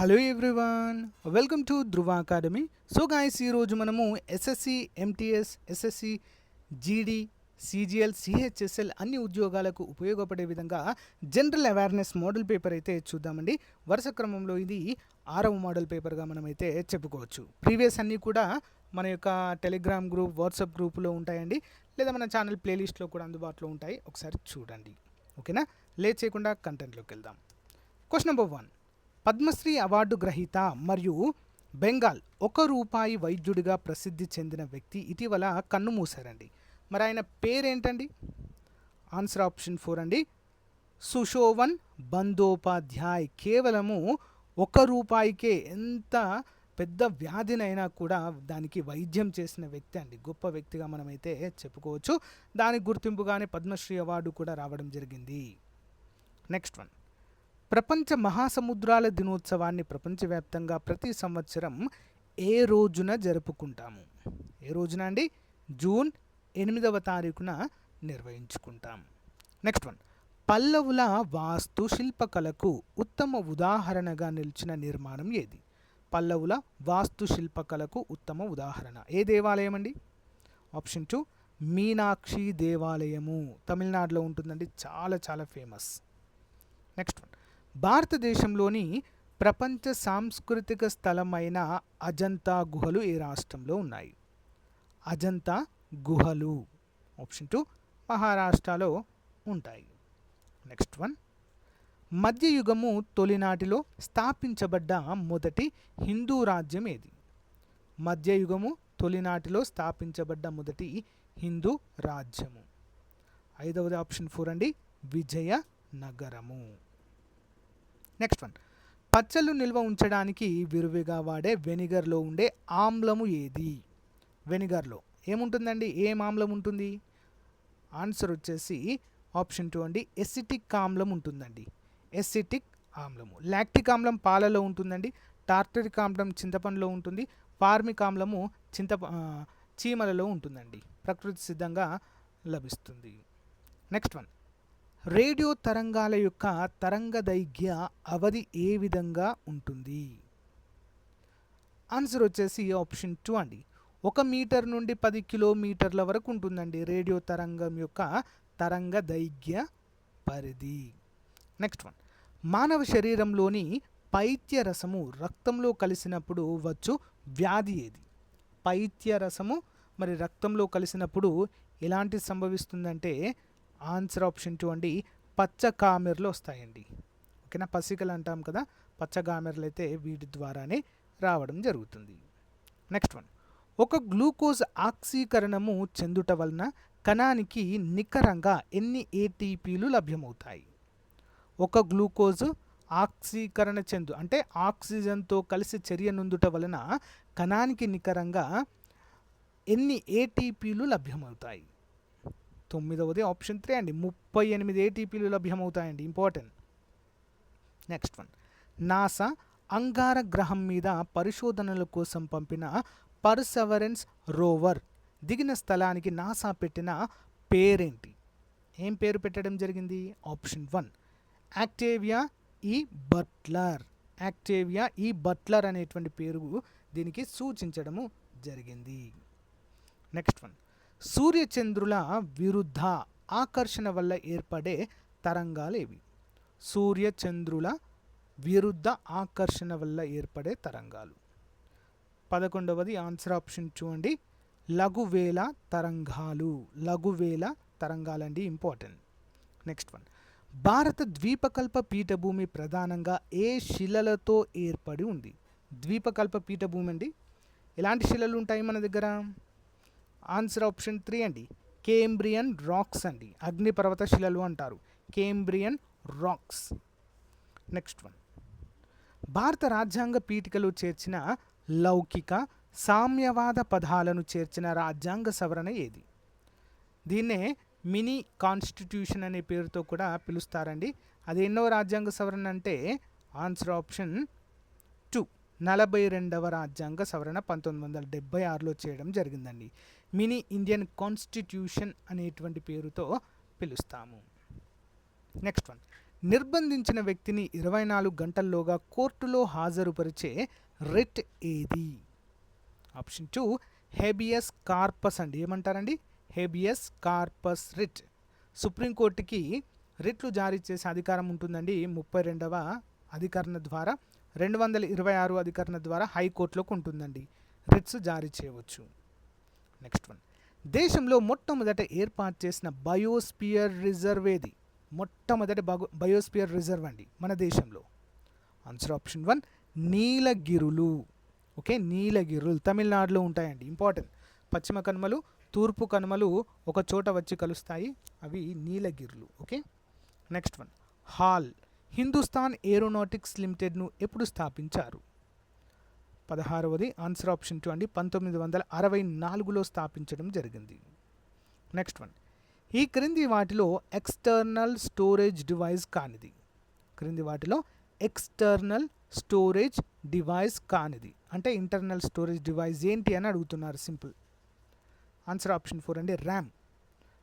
Hello everyone, welcome to Dhruva academy. So guys, ఈరోజు మనము SSC, MTS, SSC, జీడీ, CGL, CHSL అన్ని ఉద్యోగాలకు ఉపయోగపడే విధంగా జనరల్ అవేర్నెస్ మోడల్ పేపర్ అయితే చూద్దామండి. వరుస క్రమంలో ఇది 6వ మోడల్ పేపర్గా మనమైతే చెప్పుకోవచ్చు. ప్రీవియస్ అన్నీ కూడా మన యొక్క టెలిగ్రామ్ గ్రూప్, వాట్సాప్ గ్రూపులో ఉంటాయండి, లేదా మన ఛానల్ ప్లేలిస్ట్లో కూడా అందుబాటులో ఉంటాయి. ఒకసారి చూడండి, ఓకేనా? లేట్ చేయకుండా కంటెంట్లోకి వెళ్దాం. Question number 1. పద్మశ్రీ అవార్డు గ్రహీత మరియు బెంగాల్ ₹1 వైద్యుడిగా ప్రసిద్ధి చెందిన వ్యక్తి ఇటీవల కన్నుమూశారండి. మరి ఆయన పేరేంటండి? ఆన్సర్ ఆప్షన్ 4 అండి, సుశోభన్ బందోపాధ్యాయ్. కేవలము ₹1కే ఎంత పెద్ద వ్యాధినైనా కూడా దానికి వైద్యం చేసిన వ్యక్తి అండి. గొప్ప వ్యక్తిగా మనమైతే చెప్పుకోవచ్చు. దానికి గుర్తింపుగానే పద్మశ్రీ అవార్డు కూడా రావడం జరిగింది. Next one. ప్రపంచ మహాసముద్రాల దినోత్సవాన్ని ప్రపంచవ్యాప్తంగా ప్రతి సంవత్సరం ఏ రోజున జరుపుకుంటాము? ఏ రోజున అండి? జూన్ 8వ తారీఖున నిర్వహించుకుంటాం. Next one. పల్లవుల వాస్తు శిల్పకళకు ఉత్తమ ఉదాహరణగా నిలిచిన నిర్మాణం ఏది? పల్లవుల వాస్తు శిల్పకళకు ఉత్తమ ఉదాహరణ ఏ దేవాలయం అండి? ఆప్షన్ 2, మీనాక్షి దేవాలయము. తమిళనాడులో ఉంటుందండి, చాలా చాలా ఫేమస్. Next one. భారతదేశంలోని ప్రపంచ సాంస్కృతిక స్థలమైన అజంతా గుహలు ఏ రాష్ట్రంలో ఉన్నాయి? అజంతా గుహలు ఆప్షన్ 2 మహారాష్ట్రలో ఉంటాయి. Next one. మధ్యయుగము తొలినాటిలో స్థాపించబడ్డ మొదటి హిందూ రాజ్యం ఏది? మధ్యయుగము తొలినాటిలో స్థాపించబడ్డ మొదటి హిందూ రాజ్యము. 5వది ఆప్షన్ 4 అండి, విజయనగరము. Next one. పచ్చళ్ళు నిల్వ ఉంచడానికి విరివిగా వాడే వెనిగర్లో ఉండే ఆమ్లము ఏది? వెనిగర్లో ఏముంటుందండి? ఏం ఆమ్లం ఉంటుంది? ఆన్సర్ వచ్చేసి ఆప్షన్ 2 అండి, ఎసిటిక్ ఆమ్లం ఉంటుందండి. ఎసిటిక్ ఆమ్లము. లాక్టిక్ ఆమ్లం పాలలో ఉంటుందండి. టార్టరిక్ ఆమ్లం చింతపండులో ఉంటుంది. ఫార్మిక్ ఆమ్లము చీమలలో ఉంటుందండి. ప్రకృతి సిద్ధంగా లభిస్తుంది. Next one. రేడియో తరంగాల యొక్క తరంగదైర్ఘ్య అవధి ఏ విధంగా ఉంటుంది? ఆన్సర్ వచ్చేసి ఆప్షన్ 2 అండి, 1 మీటర్ నుండి 10 కిలోమీటర్ల వరకు ఉంటుందండి రేడియో తరంగం యొక్క తరంగదైర్ఘ్య పరిధి. Next one. మానవ శరీరంలోని పైత్యరసము రక్తంలో కలిసినప్పుడు వచ్చు వ్యాధి ఏది? పైత్యరసము మరి రక్తంలో కలిసినప్పుడు ఎలాంటి సంభవిస్తుందంటే ఆన్సర్ ఆప్షన్ 2 అండి, పచ్చకామెర్లు వస్తాయండి. ఓకేనా? పసికలు అంటాం కదా, పచ్చకామెర్లు అయితే వీటి ద్వారానే రావడం జరుగుతుంది. Next one. ఒక గ్లూకోజ్ ఆక్సీకరణము చెందుట వలన కణానికి నికరంగా ఎన్ని ఏటీపీలు లభ్యమవుతాయి? ఒక గ్లూకోజ్ ఆక్సీకరణ చెందు అంటే ఆక్సిజన్తో కలిసి చర్య నొందుట వలన కణానికి నికరంగా ఎన్ని ఏటీపీలు లభ్యమవుతాయి? 9వది ఆప్షన్ 3 అండి, 38 ఏటీపీలు లభ్యమవుతాయండి. ఇంపార్టెంట్. Next one. నాసా అంగార గ్రహం మీద పరిశోధనల కోసం పంపిన పర్సెవరెన్స్ రోవర్ దిగిన స్థలానికి నాసా పెట్టిన పేరేంటి? ఏం పేరు పెట్టడం జరిగింది? ఆప్షన్ 1, యాక్టేవియా ఈ బట్లర్. యాక్టేవియా ఈ బట్లర్ అనేటువంటి పేరు దీనికి సూచించడము జరిగింది. Next one. సూర్యచంద్రుల విరుద్ధ ఆకర్షణ వల్ల ఏర్పడే తరంగాలు ఏవి? సూర్యచంద్రుల విరుద్ధ ఆకర్షణ వల్ల ఏర్పడే తరంగాలు. 11వది ఆన్సర్ ఆప్షన్ 2 అండి, లఘువేల తరంగాలు. లఘువేల తరంగాలండి, ఇంపార్టెంట్. Next one. భారత ద్వీపకల్ప పీఠభూమి ప్రధానంగా ఏ శిలలతో ఏర్పడి ఉంది? ద్వీపకల్ప పీఠభూమి అండి, ఎలాంటి శిలలు ఉంటాయి మన దగ్గర? ఆన్సర్ ఆప్షన్ 3 అండి, కేంబ్రియన్ రాక్స్ అండి. అగ్నిపర్వత శిలలు అంటారు, కేంబ్రియన్ రాక్స్. Next one. భారత రాజ్యాంగ పీఠికలో చేర్చిన లౌకిక సామ్యవాద పదాలను చేర్చిన రాజ్యాంగ సవరణ ఏది? దీన్నే మినీ కాన్స్టిట్యూషన్ అనే పేరుతో కూడా పిలుస్తారండి. అది ఎన్నో రాజ్యాంగ సవరణ అంటే ఆన్సర్ ఆప్షన్ 2, 42వ రాజ్యాంగ సవరణ 1976లో చేయడం జరిగిందండి. మినీ ఇండియన్ కాన్స్టిట్యూషన్ అనేటువంటి పేరుతో పిలుస్తాము. Next one. నిర్బంధించిన వ్యక్తిని 24 గంటల్లోగా కోర్టులో హాజరుపరిచే రిట్ ఏది? ఆప్షన్ 2 హేబియస్ కార్పస్ అండి. ఏమంటారండి? Habeas corpus writ. సుప్రీంకోర్టుకి రిట్లు జారీ చేసే అధికారం ఉంటుందండి 32వ అధికరణ ద్వారా. 226 అధికరణ ద్వారా హైకోర్టులోకి ఉంటుందండి. రిట్స్ జారీ చేయవచ్చు. నెక్స్ట్ వన్, దేశంలో మొట్టమొదట ఏర్పాటు చేసిన బయోస్పియర్ రిజర్వ్ ఏది? మొట్టమొదటి బయోస్పియర్ రిజర్వ్ అండి మన దేశంలో. Answer option 1 నీలగిరులు. ఓకే, నీలగిరులు తమిళనాడులో ఉంటాయండి. ఇంపార్టెంట్. పశ్చిమ కనుమలు, తూర్పు కనుమలు ఒక చోట వచ్చి కలుస్తాయి, అవి నీలగిరులు. Okay. Next one, HAL Hindustan aeronautics లిమిటెడ్ను ఎప్పుడు స్థాపించారు? 16వది. ఆన్సర్ ఆప్షన్ 2 అండి. 1964లో స్థాపించడం జరిగింది. నెక్స్ట్ వన్, ఈ క్రింది వాటిలో ఎక్స్టర్నల్ స్టోరేజ్ డివైస్ కానిది. క్రింది వాటిలో ఎక్స్టర్నల్ స్టోరేజ్ డివైస్ కానిది అంటే ఇంటర్నల్ స్టోరేజ్ డివైస్ ఏంటి అని అడుగుతున్నారు. సింపుల్. ఆన్సర్ ఆప్షన్ 4 అండి, ర్యామ్.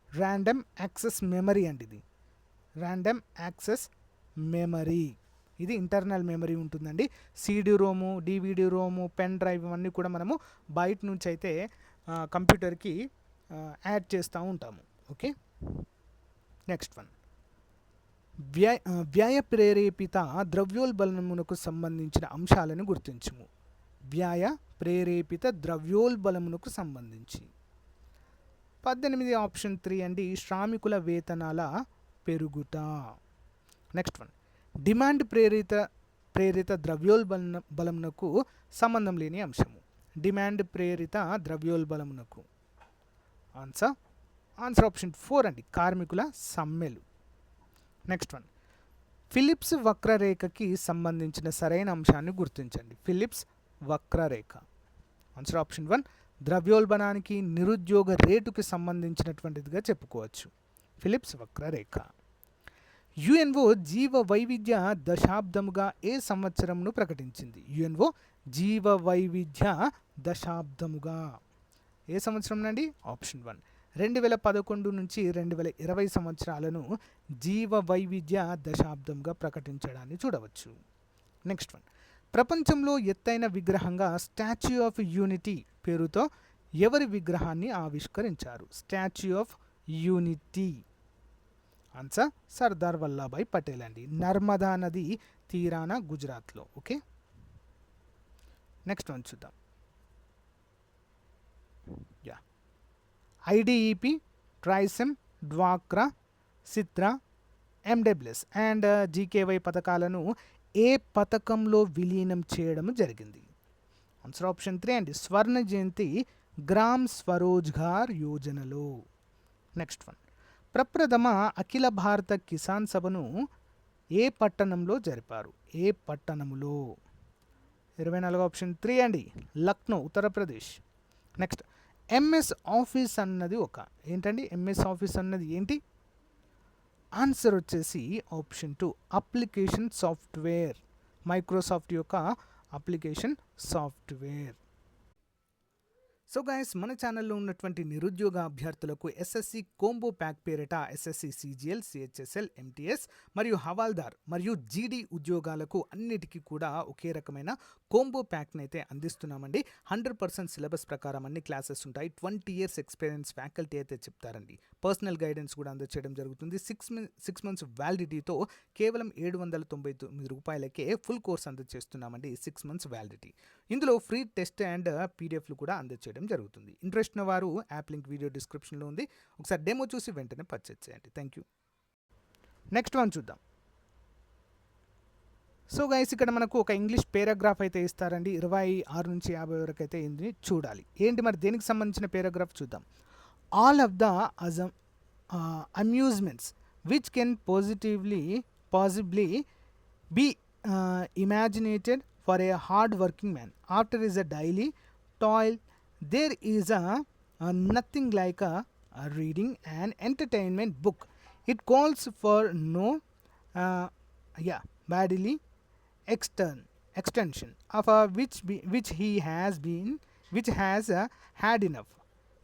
ర్యాండమ్ యాక్సెస్ మెమరీ అండి. ఇది ర్యాండమ్ యాక్సెస్ మెమరీ. ఇది ఇంటర్నల్ మెమరీ ఉంటుందండి. CD ROM, DVD ROM, pen drive ఇవన్నీ కూడా మనము బయట నుంచి అయితే కంప్యూటర్కి యాడ్ చేస్తూ ఉంటాము. ఓకే. నెక్స్ట్ వన్, వ్యయ ప్రేరేపిత ద్రవ్యోల్బణమునకు సంబంధించిన అంశాలను గుర్తించుము. వ్యయ ప్రేరేపిత ద్రవ్యోల్బణమునకు సంబంధించి 18 ఆప్షన్ 3 అండి, శ్రామికుల వేతనాల పెరుగుట. నెక్స్ట్ వన్, డిమాండ్ ప్రేరిత ద్రవ్యోల్బణమునకు సంబంధం లేని అంశము. డిమాండ్ ప్రేరిత ద్రవ్యోల్బణమునకు ఆన్సర్ ఆప్షన్ 4 అండి, కార్మికుల సమ్మెలు. నెక్స్ట్ వన్, ఫిలిప్స్ వక్రరేఖకి సంబంధించిన సరైన అంశాన్ని గుర్తించండి. ఫిలిప్స్ వక్రరేఖ. ఆన్సర్ ఆప్షన్ 1 ద్రవ్యోల్బణానికి నిరుద్యోగ రేటుకి సంబంధించినటువంటిదిగా చెప్పుకోవచ్చు. ఫిలిప్స్ వక్రరేఖ. యుఎన్ఓ జీవ వైవిధ్య దశాబ్దముగా ఏ సంవత్సరంను ప్రకటించింది? యుఎన్ఓ జీవ వైవిధ్య దశాబ్దముగా ఏ సంవత్సరం అండి? ఆప్షన్ 1 2011 నుంచి 2020 సంవత్సరాలను జీవ వైవిధ్య దశాబ్దంగా ప్రకటించడాన్ని చూడవచ్చు. నెక్స్ట్ వన్, ప్రపంచంలో ఎత్తైన విగ్రహంగా స్టాచ్యూ ఆఫ్ యూనిటీ పేరుతో ఎవరి విగ్రహాన్ని ఆవిష్కరించారు? Statue of unity. Answer Sardar Vallabhbhai Patel అండి. నర్మదా నది తీరాన గుజరాత్లో. ఓకే. నెక్స్ట్ వన్ చూద్దాం. ఐడిఈపి, ట్రైసెమ్, డ్వాక్రా, సిత్రా, ఎండబ్ల్యూఎస్ అండ్ జీకేవై పథకాలను ఏ పథకంలో విలీనం చేయడం జరిగింది? ఆన్సర్ ఆప్షన్ 3 అండి, స్వర్ణ జయంతి గ్రామ్ స్వరోజ్గార్ యోజనలో. నెక్స్ట్ వన్, ప్రప్రథమ అఖిల భారత కిసాన్ సభను ఏ పట్టణంలో జరిపారు? ఏ పట్టణంలో? 24 ఆప్షన్ 3 అండి, Lucknow, Uttar Pradesh. Next, MS office అన్నది ఏంటండి? ఎంఎస్ ఆఫీస్ అన్నది ఏంటి? ఆన్సర్ వచ్చేసి ఆప్షన్ 2 అప్లికేషన్ సాఫ్ట్వేర్. మైక్రోసాఫ్ట్ యొక్క అప్లికేషన్ సాఫ్ట్వేర్. సో గైస్, మన ఛానల్లో ఉన్నటువంటి నిరుద్యోగ అభ్యర్థులకు ఎస్ఎస్సి కోంబో ప్యాక్ పేరిట ఎస్ఎస్సి సిజిఎల్, సిహెచ్ఎస్ఎల్, ఎంటీఎస్ మరియు హవాల్దార్ మరియు జీడీ ఉద్యోగాలకు అన్నిటికీ కూడా ఒకే రకమైన కోంబో ప్యాక్ని అయితే అందిస్తున్నామండి. 100% సిలబస్ ప్రకారం అన్ని క్లాసెస్ ఉంటాయి. 20 years ఎక్స్పీరియన్స్ ఫ్యాకల్టీ అయితే చెప్తారండి. పర్సనల్ గైడెన్స్ కూడా అందచేయడం జరుగుతుంది. 6 months వ్యాలిడిటీతో కేవలం 799 రూపాయలకే ఫుల్ కోర్స్ అందజేస్తున్నామండి. 6 months validity. ఇందులో ఫ్రీ టెస్ట్ అండ్ పీడిఎఫ్లు కూడా అందజేయడం జరుగుతుంది. ఇంట్రెస్ట్ ఉన్న వారు యాప్ లింక్ వీడియో డిస్క్రిప్షన్లో ఉంది. ఒకసారి డెమో చూసి వెంటనే పర్చేజ్ చేయండి. Thank you. నెక్స్ట్ వన్ చూద్దాం. సో గైస్, ఇక్కడ మనకు ఒక ఇంగ్లీష్ పేరాగ్రాఫ్ అయితే ఇస్తారండి. 26 నుంచి 50 వరకు అయితే ఇది చూడాలి. ఏంటి మరి దేనికి సంబంధించిన పేరాగ్రాఫ్ చూద్దాం. All of the amusements which can possibly be imaginated for a hard working man after his daily toil, there is nothing like reading an entertainment book. It calls for no bodily extension of which he has had enough.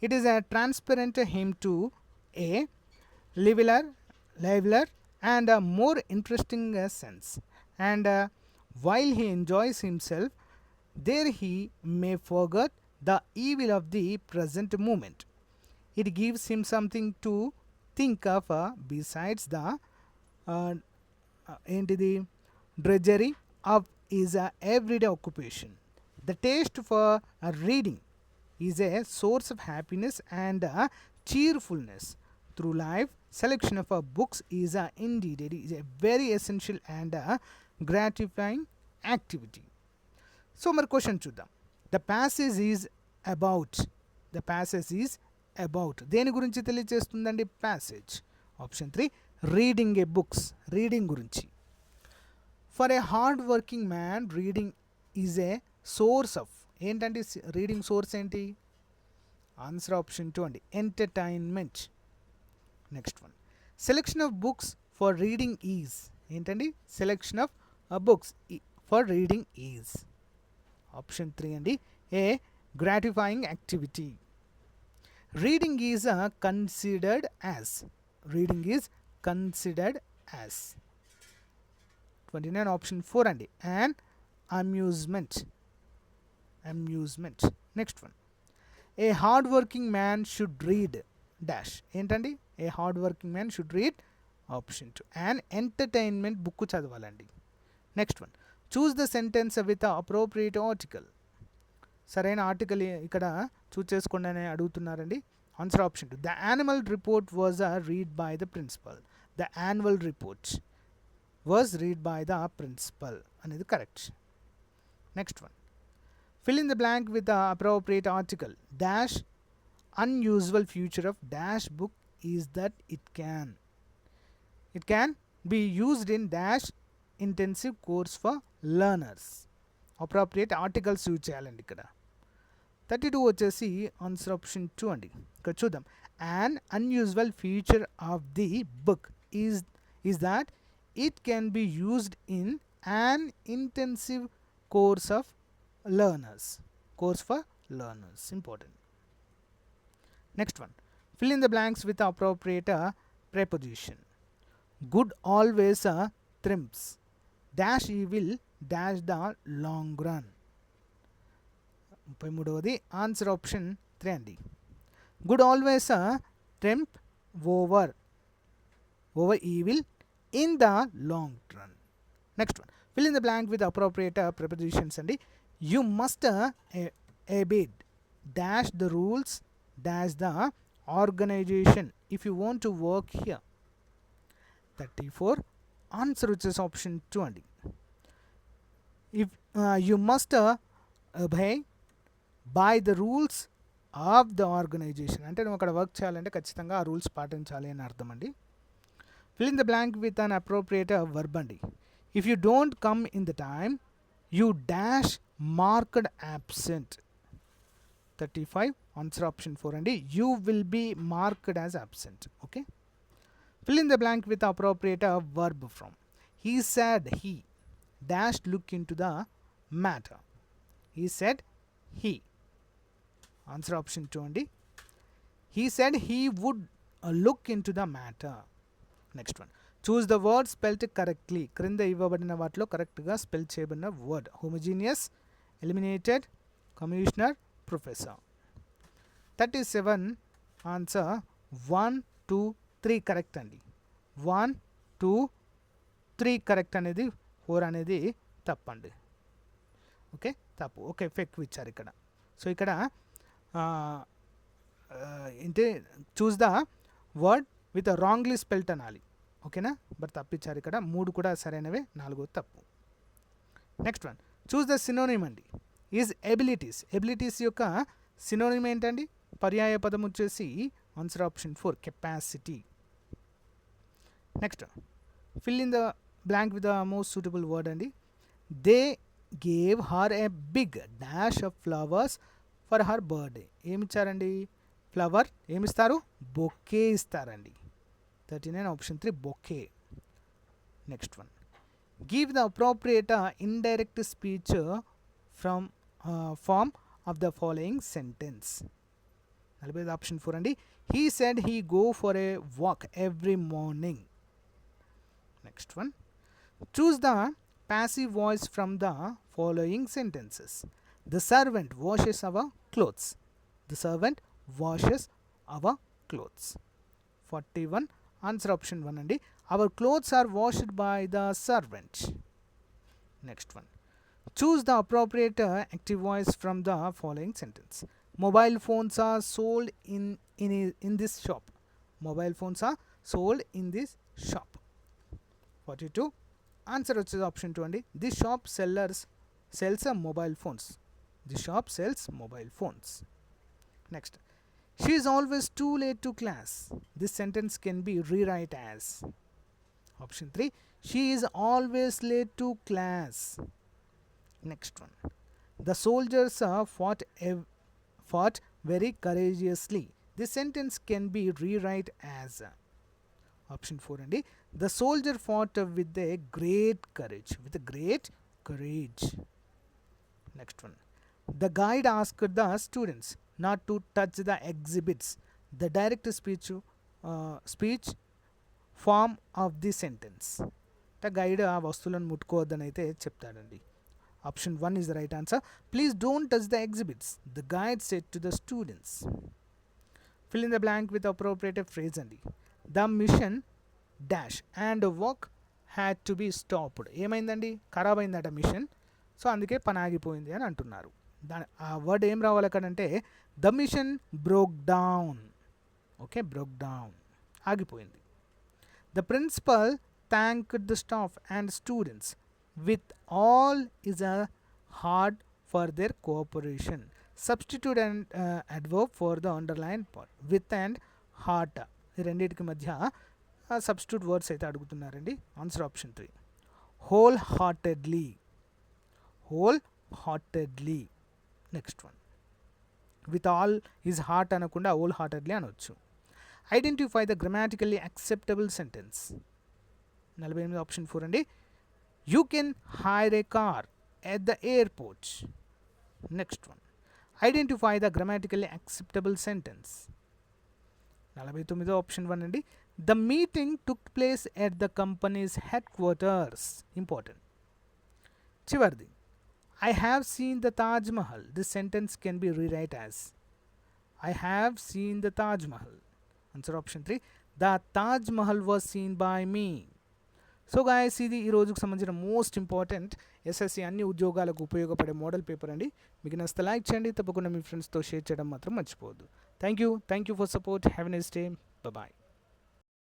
It is a transparent hymn to a liveler and a more interesting sense. And while he enjoys himself, there he may forget the evil of the present moment. It gives him something to think of besides the ఏంటిది drudgery of his everyday occupation. The taste for reading is a source of happiness and cheerfulness through life. Selection of books is indeed it is a very essential and gratifying activity. So మరి question చూద్దాం. The passage is about దేని గురించి తెలియజేస్తుందండి passage? Option 3 reading a books, reading గురించి. For a hard working man reading is a source of, ఏంటంటే reading source ఏంటి? Answer option 2 అండి, entertainment. Next one, selection of books for reading is, ఏంటండి selection of books for reading is. Option 3 అండి, a gratifying activity. Reading is considered as, reading is considered as. 29 option 4 అండి, and amusement. Next one, a hard working man should read dash, ఏంటండి a hard working man should read? Option 2 and entertainment, book చదవాలండి. Next one, choose the sentence with appropriate article. సరైన article ఇక్కడ choose చేసుకోండి అని అడుగుతున్నారండి. Answer option 2, the annual report was read by the principal. The annual report was read by the principal అనేది correct. Next one, fill in the blank with the appropriate article. Dash unusual feature of dash book is that it can be used in dash intensive course for learners. Appropriate articles use చేయాలండి ఇక్కడ. 32 వచ్చేసి answer option 2 అండి. ఇక్కడ చూద్దాం, an unusual feature of the book is that it can be used in an intensive course for learners. Important. Next one, fill in the blanks with the appropriate preposition. Good always triumphs dash evil dash the long run. 33వది answer option 3 అండి. Good always triumph over evil in the long run. Next one, fill in the blank with the appropriate prepositions అండి. You must abide dash the rules dash the organization if you want to work here. 34 answer వచ్చేసి option 2 అండి. If you must obey by the rules of the organization, అంటే నువ్వు అక్కడ work చేయాలంటే ఖచ్చితంగా ఆ rules పాటించాలి అని అర్థం అండి. fill in the blank with an appropriate verb అండి. If you don't come in the time you dash marked absent. 35 answer option 4 అండి, you will be marked as absent. Okay, fill in the blank with appropriate verb from. He said he dash look into the matter. He said he. Answer option 2 అండి. He said he would look into the matter. Next one, choose the word spelled correctly. క్రింద ఇవ్వబడిన వాటిలో కరెక్ట్గా spell చేయబడిన word. Homogeneous, eliminated, commissioner, professor. 37 answer 1 2 3 correct అండి. 1 2 3 correct అనేది 4 అనేది తప్పండి. ఓకే, తప్పు. ఓకే, ఫెక్ ఇచ్చారు ఇక్కడ. సో ఇక్కడ ఏంటి choose the word with wrongly spelt అనాలి. ఓకేనా, బట్ తప్పిచ్చారు ఇక్కడ. 3 కూడా సరైనవే, 4 తప్పు. Next one, choose the synonym అండి. ఈజ్ ఎబిలిటీస్ యొక్క సినోనిమ్ ఏంటండి? పర్యాయ పదం వచ్చేసి answer option 4 capacity. Next, fill in the blank with the most suitable word అండి. They gave her a big dash of flowers for her birthday. ఏమిచ్చారండి? Flower. ఏమిస్తారు? Bouquet ఇస్తారండి. 39 option 3 bouquet. Next one, give the appropriate indirect speech from form of the following sentence. 45 option 4 అండి. He said he go for a walk every morning. Next one, choose the passive voice from the following sentences. The servant washes our clothes. The servant washes our clothes. 41, answer option 1 అండి. Our clothes are washed by the servant. Next one, choose the appropriate active voice from the following sentence. Mobile phones are sold in this shop. Mobile phones are sold in this shop. 42, answer వచ్చేది option 2 అండి. The shop cells mobile phones. The shop cells mobile phones. Next, she is always too late to class. This sentence can be rewrite as option 3, she is always late to class. Next one, the soldiers fought very courageously. This sentence can be rewrite as option 4 అండి. The soldier fought with a great courage. With a great courage. Next one, the guide asked the students not to touch the exhibits. The direct speech form of the sentence. The guide ఆ వస్తువులను ముట్టుకోవద్దని అయితే చెప్తాడండి. Option 1 is the right answer. Please don't touch the exhibits, the guide said to the students. Fill in the blank with appropriate phrase అండి. The mission dash and work had to be stopped. ఏమైందండి? ఖరాబ్ అయిందట machine, so అందుకే పని ఆగిపోయింది అని అంటున్నారు. ఆ వర్డ్ ఏం రావాలి అక్కడంటే the machine broke down. Okay, broke down, ఆగిపోయింది. The principal thanked the staff and students with all is a hard for their cooperation. Substitute an adverb for the underlined part. With and heart, ఈ రెండింటికి మధ్య substitute words అయితే అడుగుతున్నారండి. Answer option 3, whole heartedly. Whole heartedly. Next one, with all is heart అనకుండా whole heartedly అనొచ్చు. Identify the grammatically acceptable sentence. 48 option 4 అండి. You can hire a car at the airport. Next one, identify the grammatically acceptable sentence. 49 option 1 అండి. The meeting took place at the company's headquarters. Important. చివరిది, I have seen the Taj Mahal. This sentence can be rewrite as I have seen the Taj Mahal. Answer option 3, the Taj Mahal was seen by me. So guys, ఇది ఈ రోజుకు సంబంధించిన most important SSC అన్ని ఉద్యోగాలకు ఉపయోగపడే model paper అండి. మీకు నచ్చితే లైక్ చేయండి, తప్పకుండా మీ ఫ్రెండ్స్తో షేర్ చేయడం మాత్రం మర్చిపోవద్దు. Thank you for support. Have a nice day. Bye.